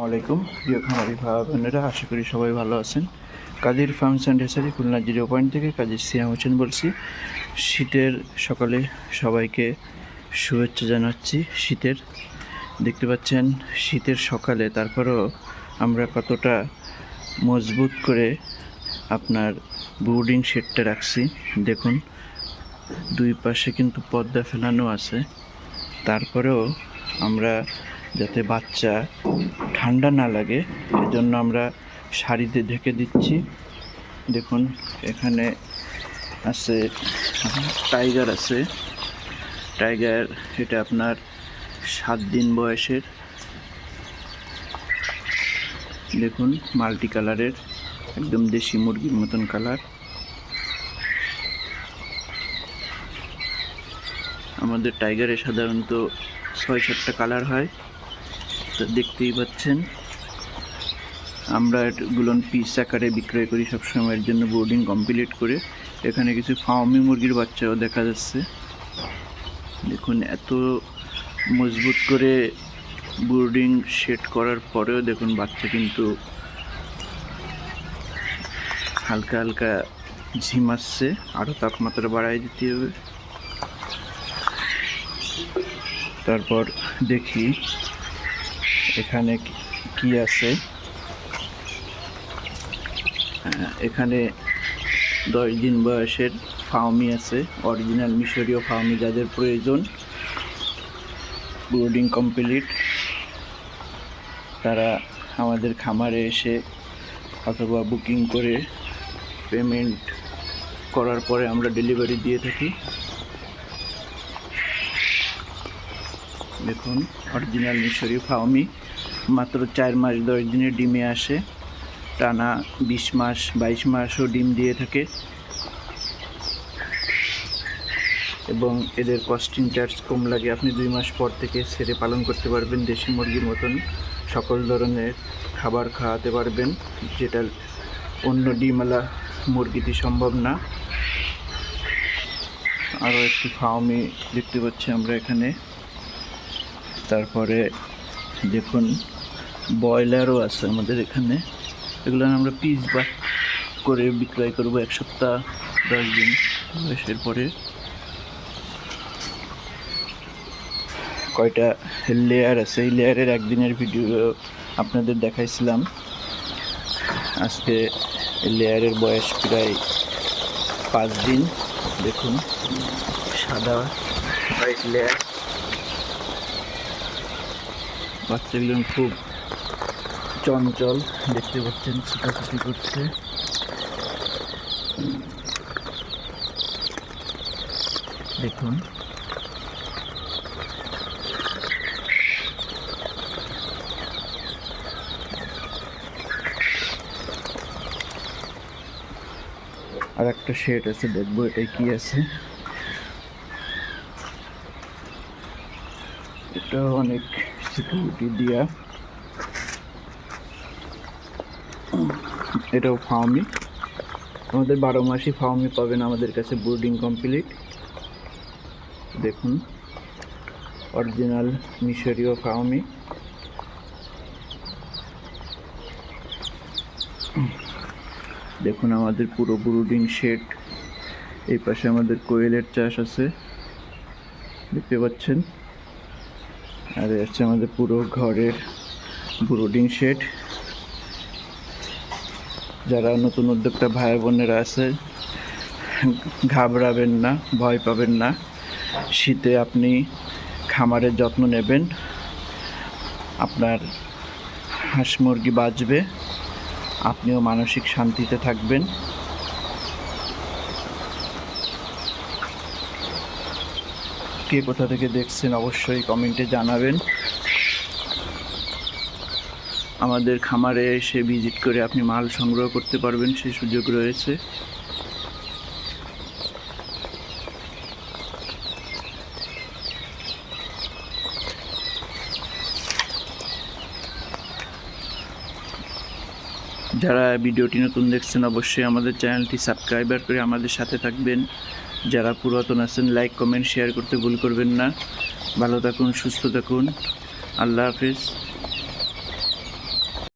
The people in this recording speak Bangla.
আসসালামাইকুম প্রিয় খামারি ভাই বোনেরা, আশা করি সবাই ভালো আছেন। কাজীর farms and hatchery Khulna 0 point থেকে কাজী সিয়াম হোসেন বলছি। শীতের সকালে সবাইকে শুভেচ্ছা জানাচ্ছি। শীতের দেখতে পাচ্ছেন শীতের সকালে তারপরেও আমরা কতটা মজবুত করে আপনার ব্রুডিং শেডটা রাখছি। দেখুন দুই পাশে কিন্তু পর্দা ফেলানো আছে, তারপরেও আমরা যাতে বাচ্চা ঠান্ডা না লাগে এজন্য আমরা শাড়িতে ঢেকে দিচ্ছি। দেখুন এখানে আছে টাইগার আছে। টাইগার এটা আপনার 7 দিন বয়সের। দেখুন মাল্টি কালারের, একদম দেশি মুরগির মতন কালার। আমাদের টাইগারে সাধারণত 6-7টা কালার হয়, তো দেখতেই পাচ্ছেন। আমরা এগুলো পিস আকারে বিক্রয় করি সবসময়ের জন্য ব্রুডিং কমপ্লিট করে। এখানে কিছু ফার্মি মুরগির বাচ্চাও দেখা যাচ্ছে। দেখুন এত মজবুত করে ব্রুডিং সেট করার পরেও দেখুন বাচ্চা কিন্তু হালকা হালকা ঝিমাচ্ছে। আরও তাপমাত্রা বাড়াই দিতে হবে। তারপর দেখি এখানে কি আছে। এখানে 10 দিন বয়সের ফার্মি আছে, অরিজিনাল মিশরীয় ফার্মি। যাদের প্রয়োজন ব্রুডিং কমপ্লিট তারা আমাদের খামারে এসে অথবা বুকিং করে পেমেন্ট করার পরে আমরা ডেলিভারি দিয়ে থাকি। দেখুন অরিজিনাল মিশরীয় ফার্মি, মাত্র 4 মাস 10 দিনে ডিমে আসে। টানা 20 মাস 22 মাসও ডিম দিয়ে থাকে এবং এদের কস্টিং চার্জ কম লাগে। আপনি 2 মাস পর থেকে ছেড়ে পালন করতে পারবেন। দেশি মুরগির মতন সকল ধরনের খাবার খাওয়াতে পারবেন, যেটা অন্য ডিমওয়ালা মুরগিতে সম্ভব না। আরও একটি ফার্মি দেখতে পাচ্ছি আমরা এখানে। তারপরে দেখুন ব্রয়লারও আছে আমাদের এখানে। এগুলো আমরা পিস বা করে বিক্রয় করব 1 সপ্তাহ 10 দিন বয়সের পরে। কয়টা লেয়ার আছে, এই লেয়ারের একদিনের ভিডিও আপনাদের দেখাইছিলাম। আজকে লেয়ারের বয়স প্রায় 5 দিন। দেখুন সাদা হোয়াইট লেয়ার। বাচ্চাগুলো খুব চঞ্চল, দেখতে পাচ্ছেন ছোটাছুটি করছে। দেখুন আর একটা শেড আছে, দেখবো এটাই কি আছে। এটা অনেক সিকিউরিটি দিয়া। এটাও ফার্মি। আমাদের 12 মাসই ফার্মি পাবেন আমাদের কাছে ব্রুডিং কমপ্লিট। দেখুন অরিজিনাল মিশরীয় ফার্মি। দেখুন আমাদের পুরো ব্রুডিং শেড। এই পাশে আমাদের কোয়েলের চাষ আছে, দেখতে পাচ্ছেন। আর হচ্ছে আমাদের পুরো ঘরের ব্রুডিং শেড। যারা নতুন উদ্যোক্তা ভাই বোনেরা আছে ঘাবড়াবেন না, ভয় পাবেন না। শীতে আপনি খামারের যত্ন নেবেন, আপনার হাঁস মুরগি বাঁচবে, আপনিও মানসিক শান্তিতে থাকবেন। কে কোথা থেকে দেখছেন অবশ্যই কমেন্টে জানাবেন। আমাদের খামারে এসে ভিজিট করে আপনি মাল সংগ্রহ করতে পারবেন, সেই সুযোগ রয়েছে। যারা ভিডিওটি নতুন দেখছেন অবশ্যই আমাদের চ্যানেলটি সাবস্ক্রাইবার করে আমাদের সাথে থাকবেন। যারা পুরাতন আছেন লাইক কমেন্ট শেয়ার করতে ভুল করবেন না। ভালো থাকুন, সুস্থ থাকুন। আল্লাহ হাফেজ।